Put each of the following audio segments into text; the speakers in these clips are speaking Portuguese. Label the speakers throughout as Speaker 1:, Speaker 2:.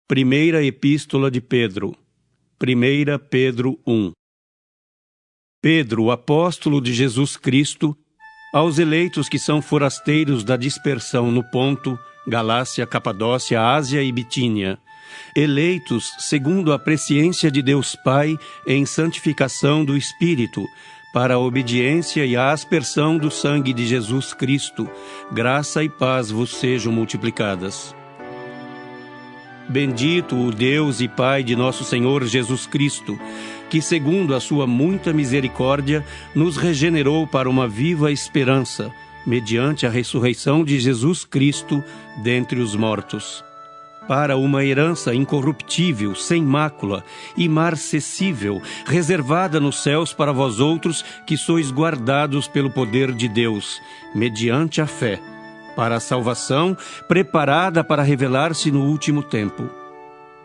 Speaker 1: Primeira Epístola de Pedro. 1 Pedro 1. Pedro, apóstolo de Jesus Cristo, aos eleitos que são forasteiros da dispersão no Ponto, Galácia, Capadócia, Ásia e Bitínia, eleitos segundo a presciência de Deus Pai em santificação do Espírito, para a obediência e a aspersão do sangue de Jesus Cristo, graça e paz vos sejam multiplicadas. Bendito o Deus e Pai de nosso Senhor Jesus Cristo, que segundo a sua muita misericórdia nos regenerou para uma viva esperança, mediante a ressurreição de Jesus Cristo dentre os mortos, para uma herança incorruptível, sem mácula, imarcessível, reservada nos céus para vós outros que sois guardados pelo poder de Deus, mediante a fé, para a salvação preparada para revelar-se no último tempo.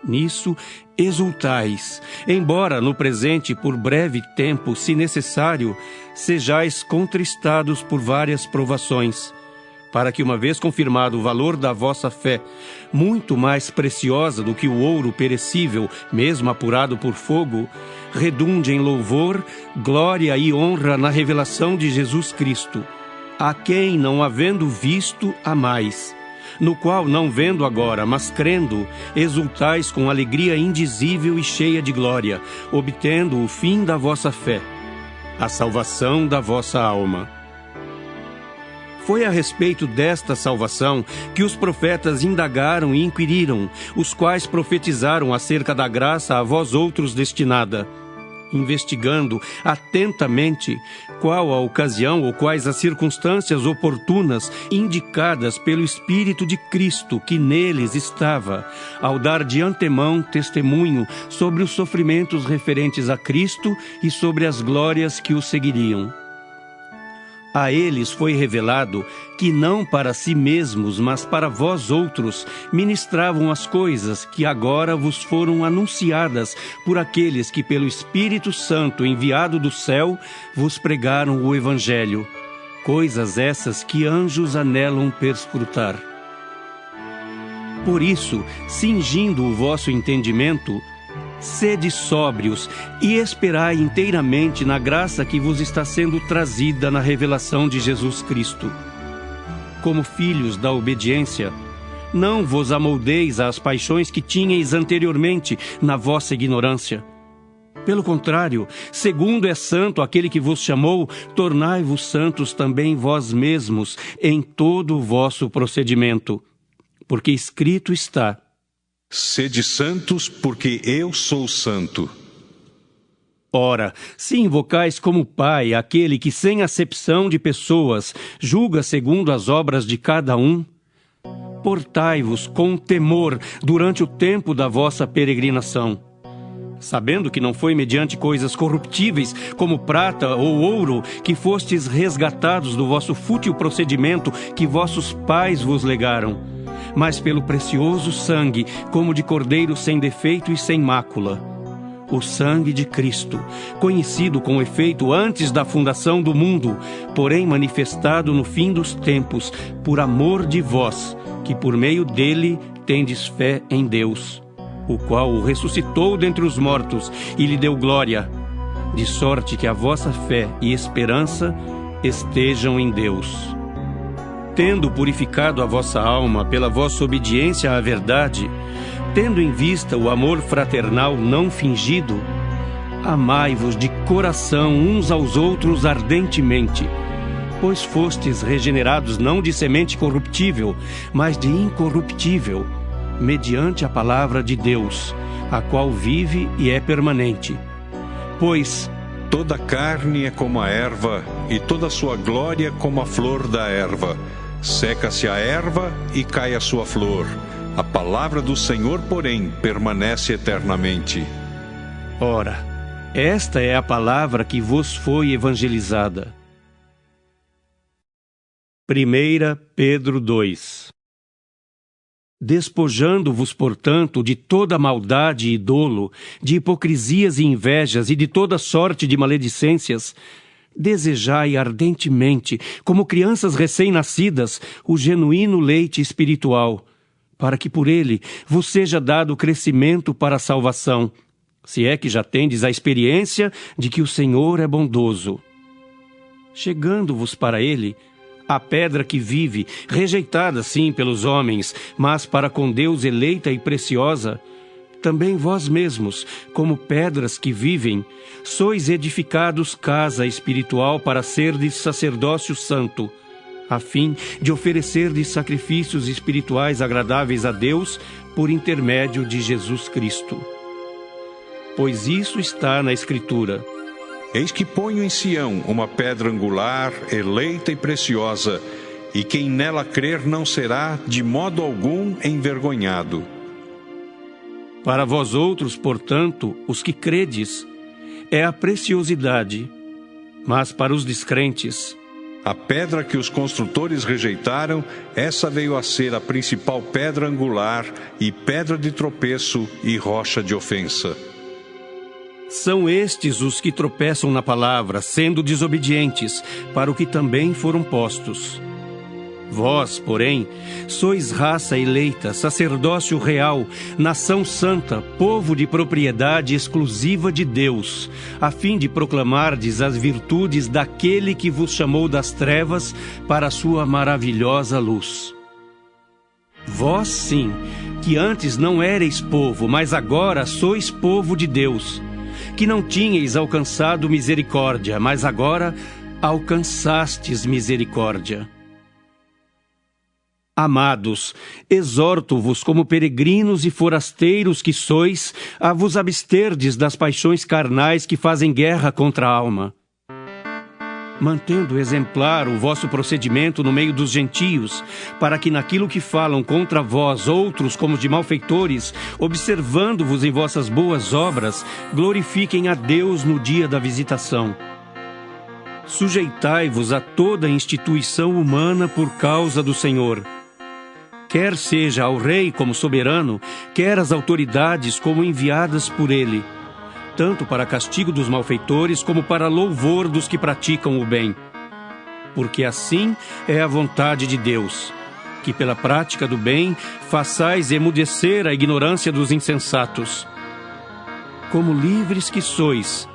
Speaker 1: Nisso exultais, embora no presente por breve tempo, se necessário, sejais contristados por várias provações, para que, uma vez confirmado o valor da vossa fé, muito mais preciosa do que o ouro perecível, mesmo apurado por fogo, redunde em louvor, glória e honra na revelação de Jesus Cristo, a quem, não havendo visto, amais, no qual, não vendo agora, mas crendo, exultais com alegria indizível e cheia de glória, obtendo o fim da vossa fé, a salvação da vossa alma. Foi a respeito desta salvação que os profetas indagaram e inquiriram, os quais profetizaram acerca da graça a vós outros destinada, investigando atentamente qual a ocasião ou quais as circunstâncias oportunas indicadas pelo Espírito de Cristo que neles estava, ao dar de antemão testemunho sobre os sofrimentos referentes a Cristo e sobre as glórias que o seguiriam. A eles foi revelado que não para si mesmos, mas para vós outros, ministravam as coisas que agora vos foram anunciadas por aqueles que pelo Espírito Santo enviado do céu vos pregaram o Evangelho, coisas essas que anjos anelam perscrutar. Por isso, cingindo o vosso entendimento, sede sóbrios e esperai inteiramente na graça que vos está sendo trazida na revelação de Jesus Cristo. Como filhos da obediência, não vos amoldeis às paixões que tinhais anteriormente na vossa ignorância. Pelo contrário, segundo é santo aquele que vos chamou, tornai-vos santos também vós mesmos em todo o vosso procedimento. Porque escrito está:
Speaker 2: sede santos, porque eu sou santo.
Speaker 1: Ora, se invocais como Pai aquele que, sem acepção de pessoas, julga segundo as obras de cada um, portai-vos com temor durante o tempo da vossa peregrinação, sabendo que não foi mediante coisas corruptíveis, como prata ou ouro, que fostes resgatados do vosso fútil procedimento que vossos pais vos legaram, mas pelo precioso sangue, como de cordeiro sem defeito e sem mácula, o sangue de Cristo, conhecido com efeito antes da fundação do mundo, porém manifestado no fim dos tempos, por amor de vós, que por meio dele tendes fé em Deus, o qual o ressuscitou dentre os mortos e lhe deu glória, de sorte que a vossa fé e esperança estejam em Deus. Tendo purificado a vossa alma pela vossa obediência à verdade, tendo em vista o amor fraternal não fingido, amai-vos de coração uns aos outros ardentemente, pois fostes regenerados não de semente corruptível, mas de incorruptível, mediante a palavra de Deus, a qual vive e é permanente. Pois
Speaker 2: toda carne é como a erva, e toda a sua glória como a flor da erva. Seca-se a erva e cai a sua flor. A palavra do Senhor, porém, permanece eternamente.
Speaker 1: Ora, esta é a palavra que vos foi evangelizada. 1 Pedro 2. Despojando-vos, portanto, de toda maldade e dolo, de hipocrisias e invejas e de toda sorte de maledicências, desejai ardentemente, como crianças recém-nascidas, o genuíno leite espiritual, para que por ele vos seja dado crescimento para a salvação, se é que já tendes a experiência de que o Senhor é bondoso. Chegando-vos para ele, a pedra que vive, rejeitada sim pelos homens, mas para com Deus eleita e preciosa, também vós mesmos, como pedras que vivem, sois edificados casa espiritual para serdes sacerdócio santo, a fim de oferecerdes sacrifícios espirituais agradáveis a Deus por intermédio de Jesus Cristo. Pois isso está na Escritura:
Speaker 2: Eis que ponho em Sião uma pedra angular, eleita e preciosa, e quem nela crer não será, de modo algum, envergonhado.
Speaker 1: Para vós outros, portanto, os que credes, é a preciosidade, mas para os descrentes,
Speaker 2: a pedra que os construtores rejeitaram, essa veio a ser a principal pedra angular, e pedra de tropeço e rocha de ofensa.
Speaker 1: São estes os que tropeçam na palavra, sendo desobedientes, para o que também foram postos. Vós, porém, sois raça eleita, sacerdócio real, nação santa, povo de propriedade exclusiva de Deus, a fim de proclamardes as virtudes daquele que vos chamou das trevas para a sua maravilhosa luz. Vós, sim, que antes não éreis povo, mas agora sois povo de Deus, que não tinhais alcançado misericórdia, mas agora alcançastes misericórdia. Amados, exorto-vos como peregrinos e forasteiros que sois, a vos absterdes das paixões carnais que fazem guerra contra a alma, mantendo exemplar o vosso procedimento no meio dos gentios, para que naquilo que falam contra vós outros como de malfeitores, observando-vos em vossas boas obras, glorifiquem a Deus no dia da visitação. Sujeitai-vos a toda instituição humana por causa do Senhor, quer seja ao rei como soberano, quer às autoridades como enviadas por ele, tanto para castigo dos malfeitores como para louvor dos que praticam o bem. Porque assim é a vontade de Deus, que pela prática do bem façais emudecer a ignorância dos insensatos. Como livres que sois,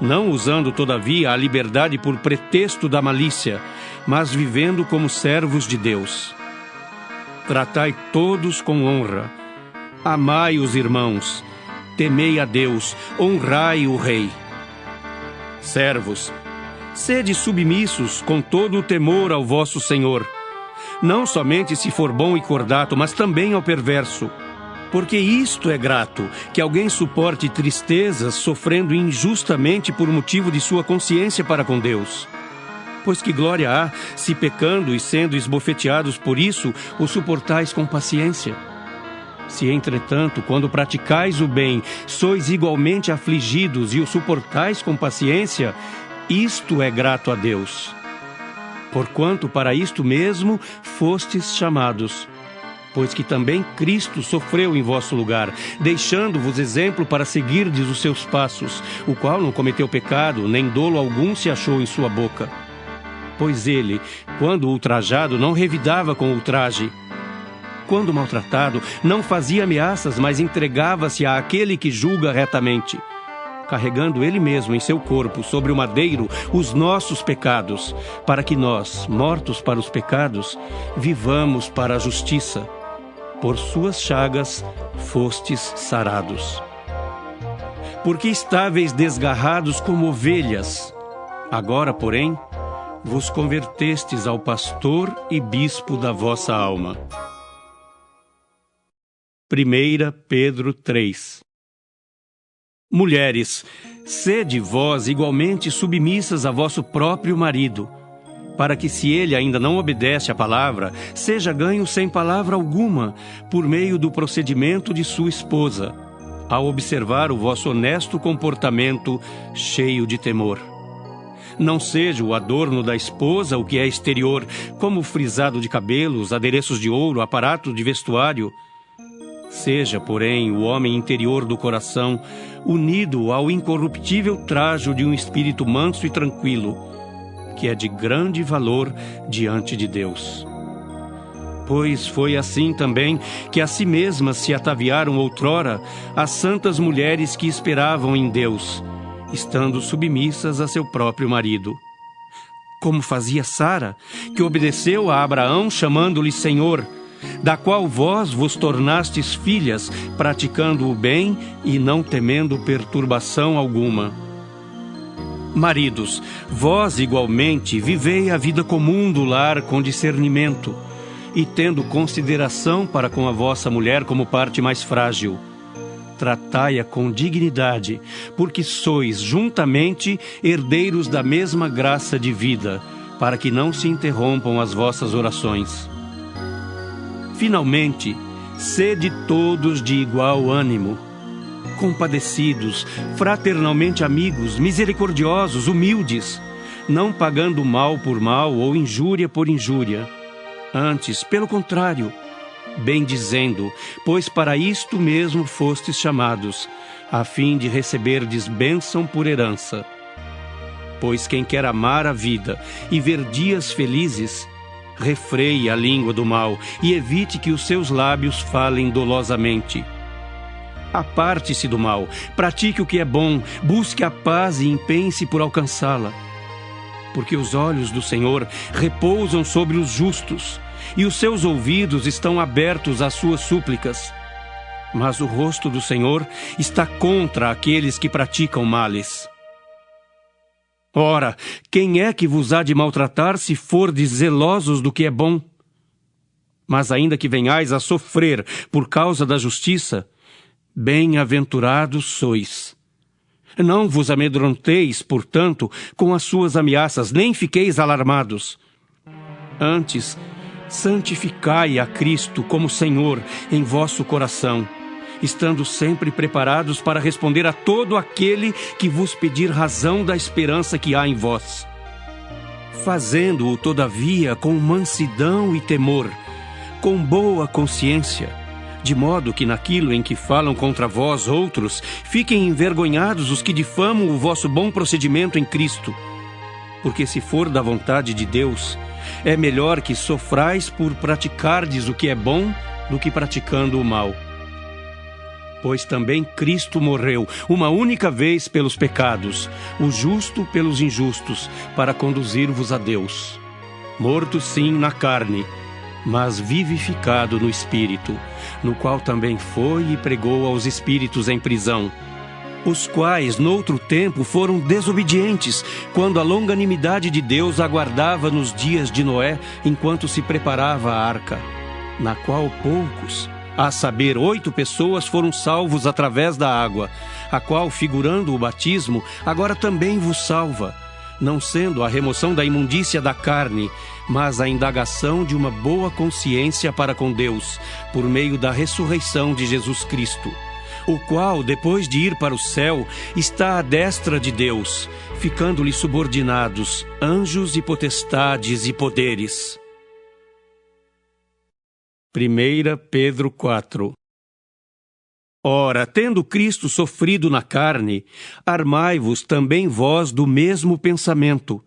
Speaker 1: não usando todavia a liberdade por pretexto da malícia, mas vivendo como servos de Deus. Tratai todos com honra, amai os irmãos, temei a Deus, honrai o rei. Servos, sede submissos com todo o temor ao vosso Senhor, não somente se for bom e cordato, mas também ao perverso. Porque isto é grato, que alguém suporte tristezas, sofrendo injustamente por motivo de sua consciência para com Deus. Pois que glória há, se pecando e sendo esbofeteados por isso, o suportais com paciência. Se, entretanto, quando praticais o bem, sois igualmente afligidos e o suportais com paciência, isto é grato a Deus. Porquanto para isto mesmo fostes chamados, pois que também Cristo sofreu em vosso lugar, deixando-vos exemplo para seguirdes os seus passos, o qual não cometeu pecado, nem dolo algum se achou em sua boca. Pois ele, quando ultrajado, não revidava com ultraje. Quando maltratado, não fazia ameaças, mas entregava-se àquele que julga retamente, carregando ele mesmo em seu corpo, sobre o madeiro, os nossos pecados, para que nós, mortos para os pecados, vivamos para a justiça. Por suas chagas fostes sarados. Porque estáveis desgarrados como ovelhas, agora, porém, vos convertestes ao pastor e bispo da vossa alma. 1 Pedro 3. Mulheres, sede vós igualmente submissas a vosso próprio marido, para que, se ele ainda não obedece à palavra, seja ganho sem palavra alguma, por meio do procedimento de sua esposa, ao observar o vosso honesto comportamento cheio de temor. Não seja o adorno da esposa o que é exterior, como o frisado de cabelos, adereços de ouro, aparato de vestuário. Seja, porém, o homem interior do coração, unido ao incorruptível trajo de um espírito manso e tranquilo, que é de grande valor diante de Deus. Pois foi assim também que a si mesmas se ataviaram outrora as santas mulheres que esperavam em Deus, estando submissas a seu próprio marido. Como fazia Sara, que obedeceu a Abraão chamando-lhe Senhor, da qual vós vos tornastes filhas, praticando o bem e não temendo perturbação alguma. Maridos, vós igualmente vivei a vida comum do lar com discernimento, e tendo consideração para com a vossa mulher como parte mais frágil. Tratai-a com dignidade, porque sois juntamente herdeiros da mesma graça de vida, para que não se interrompam as vossas orações. Finalmente, sede todos de igual ânimo, compadecidos, fraternalmente amigos, misericordiosos, humildes, não pagando mal por mal ou injúria por injúria. Antes, pelo contrário, bendizendo, pois para isto mesmo fostes chamados, a fim de receberdes bênção por herança. Pois quem quer amar a vida e ver dias felizes, refreie a língua do mal e evite que os seus lábios falem dolosamente. Aparte-se do mal, pratique o que é bom, busque a paz e empenhe-se por alcançá-la. Porque os olhos do Senhor repousam sobre os justos, e os seus ouvidos estão abertos às suas súplicas. Mas o rosto do Senhor está contra aqueles que praticam males. Ora, quem é que vos há de maltratar se fordes zelosos do que é bom? Mas ainda que venhais a sofrer por causa da justiça, bem-aventurados sois. Não vos amedronteis, portanto, com as suas ameaças, nem fiqueis alarmados. Antes, santificai a Cristo como Senhor em vosso coração, estando sempre preparados para responder a todo aquele que vos pedir razão da esperança que há em vós. Fazendo-o, todavia, com mansidão e temor, com boa consciência, de modo que naquilo em que falam contra vós outros, fiquem envergonhados os que difamam o vosso bom procedimento em Cristo. Porque se for da vontade de Deus, é melhor que sofrais por praticardes o que é bom do que praticando o mal. Pois também Cristo morreu uma única vez pelos pecados, o justo pelos injustos, para conduzir-vos a Deus. Morto sim na carne, mas vivificado no Espírito, no qual também foi e pregou aos espíritos em prisão, os quais, noutro tempo, foram desobedientes, quando a longanimidade de Deus aguardava nos dias de Noé, enquanto se preparava a arca, na qual poucos, a saber, 8 pessoas foram salvos através da água, a qual, figurando o batismo, agora também vos salva, não sendo a remoção da imundícia da carne, mas a indagação de uma boa consciência para com Deus, por meio da ressurreição de Jesus Cristo, o qual, depois de ir para o céu, está à destra de Deus, ficando-lhe subordinados anjos e potestades e poderes. 1 Pedro 4. Ora, tendo Cristo sofrido na carne, armai-vos também vós do mesmo pensamento.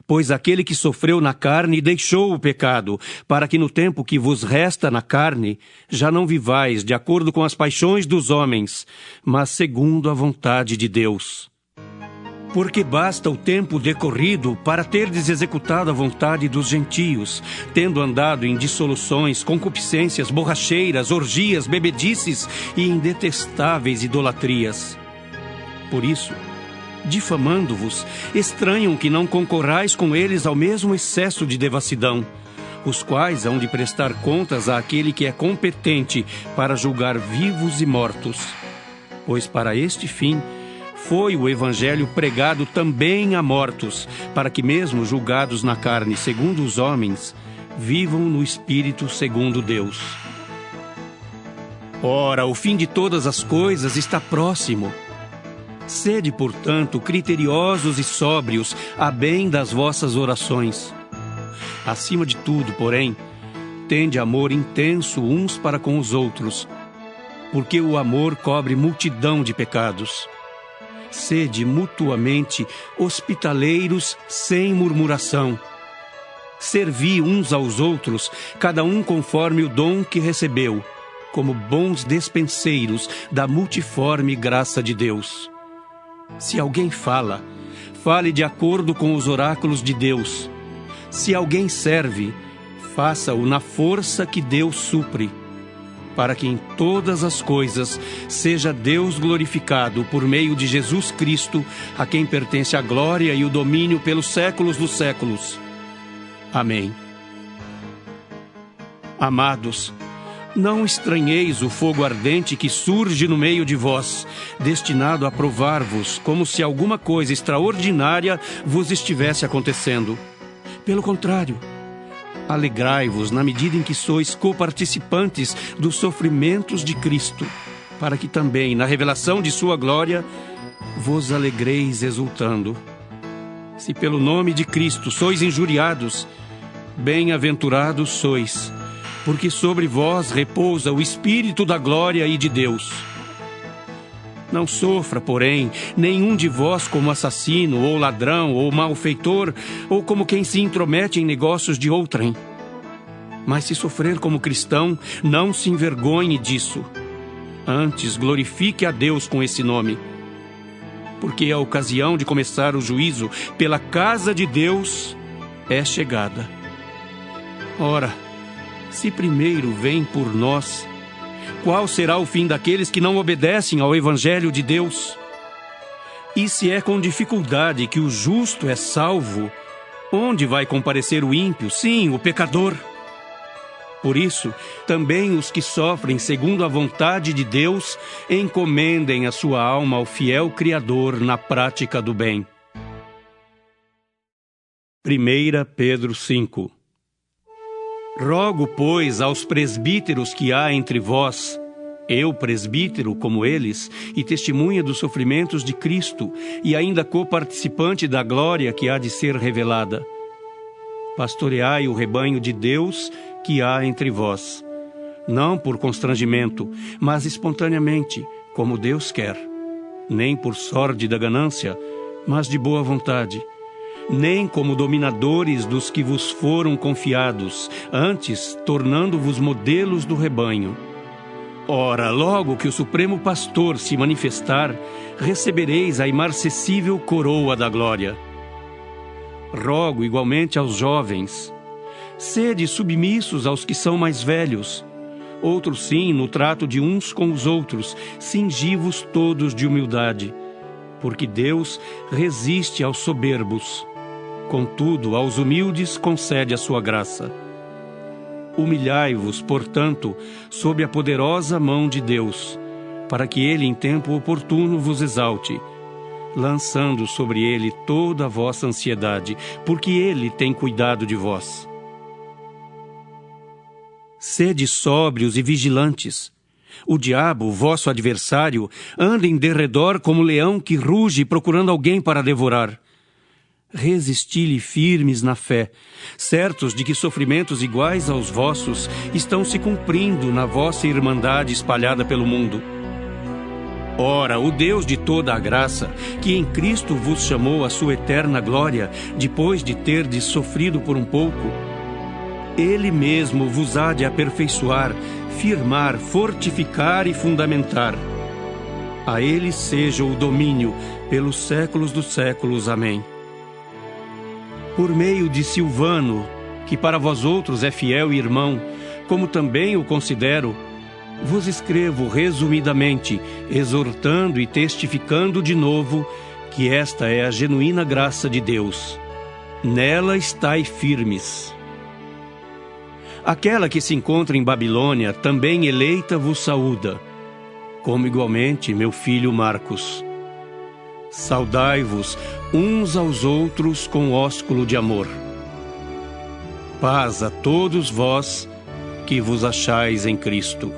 Speaker 1: Pois aquele que sofreu na carne deixou o pecado, para que no tempo que vos resta na carne, já não vivais de acordo com as paixões dos homens, mas segundo a vontade de Deus. Porque basta o tempo decorrido para terdes executado a vontade dos gentios, tendo andado em dissoluções, concupiscências, borracheiras, orgias, bebedices e em detestáveis idolatrias. Por isso, difamando-vos, estranham que não concorrais com eles ao mesmo excesso de devassidão, os quais hão de prestar contas àquele que é competente para julgar vivos e mortos. Pois para este fim foi o Evangelho pregado também a mortos, para que mesmo julgados na carne segundo os homens, vivam no Espírito segundo Deus. Ora, o fim de todas as coisas está próximo. Sede, portanto, criteriosos e sóbrios, a bem das vossas orações. Acima de tudo, porém, tende amor intenso uns para com os outros, porque o amor cobre multidão de pecados. Sede mutuamente hospitaleiros sem murmuração. Servi uns aos outros, cada um conforme o dom que recebeu, como bons despenseiros da multiforme graça de Deus. Se alguém fala, fale de acordo com os oráculos de Deus. Se alguém serve, faça-o na força que Deus supre, para que em todas as coisas seja Deus glorificado por meio de Jesus Cristo, a quem pertence a glória e o domínio pelos séculos dos séculos. Amém. Amados, não estranheis o fogo ardente que surge no meio de vós, destinado a provar-vos, como se alguma coisa extraordinária vos estivesse acontecendo. Pelo contrário, alegrai-vos na medida em que sois coparticipantes dos sofrimentos de Cristo, para que também, na revelação de sua glória, vos alegreis exultando. Se pelo nome de Cristo sois injuriados, bem-aventurados sois, porque sobre vós repousa o Espírito da glória e de Deus. Não sofra, porém, nenhum de vós como assassino, ou ladrão, ou malfeitor, ou como quem se intromete em negócios de outrem. Mas se sofrer como cristão, não se envergonhe disso. Antes, glorifique a Deus com esse nome. Porque a ocasião de começar o juízo pela casa de Deus é chegada. Ora, se primeiro vem por nós, qual será o fim daqueles que não obedecem ao Evangelho de Deus? E se é com dificuldade que o justo é salvo, onde vai comparecer o ímpio, sim, o pecador? Por isso, também os que sofrem segundo a vontade de Deus, encomendem a sua alma ao fiel Criador na prática do bem. 1 Pedro 5. Rogo, pois, aos presbíteros que há entre vós, eu, presbítero, como eles, e testemunha dos sofrimentos de Cristo, e ainda coparticipante da glória que há de ser revelada. Pastoreai o rebanho de Deus que há entre vós, não por constrangimento, mas espontaneamente, como Deus quer, nem por sórdida ganância, mas de boa vontade, nem como dominadores dos que vos foram confiados, antes tornando-vos modelos do rebanho. Ora, logo que o Supremo Pastor se manifestar, recebereis a imarcessível coroa da glória. Rogo igualmente aos jovens, sede submissos aos que são mais velhos. Outros sim, no trato de uns com os outros, cingi-vos todos de humildade, porque Deus resiste aos soberbos. Contudo, aos humildes concede a sua graça. Humilhai-vos, portanto, sob a poderosa mão de Deus, para que ele em tempo oportuno vos exalte, lançando sobre ele toda a vossa ansiedade, porque ele tem cuidado de vós. Sede sóbrios e vigilantes. O diabo, vosso adversário, anda em derredor como leão que ruge procurando alguém para devorar. Resisti-lhe firmes na fé, certos de que sofrimentos iguais aos vossos estão se cumprindo na vossa irmandade espalhada pelo mundo. Ora, o Deus de toda a graça, que em Cristo vos chamou à sua eterna glória, depois de terdes sofrido por um pouco, Ele mesmo vos há de aperfeiçoar, firmar, fortificar e fundamentar. A Ele seja o domínio pelos séculos dos séculos. Amém. Por meio de Silvano, que para vós outros é fiel e irmão, como também o considero, vos escrevo resumidamente, exortando e testificando de novo que esta é a genuína graça de Deus. Nela estai firmes. Aquela que se encontra em Babilônia, também eleita, vos saúda, como igualmente meu filho Marcos. Saudai-vos uns aos outros com ósculo de amor. Paz a todos vós que vos achais em Cristo.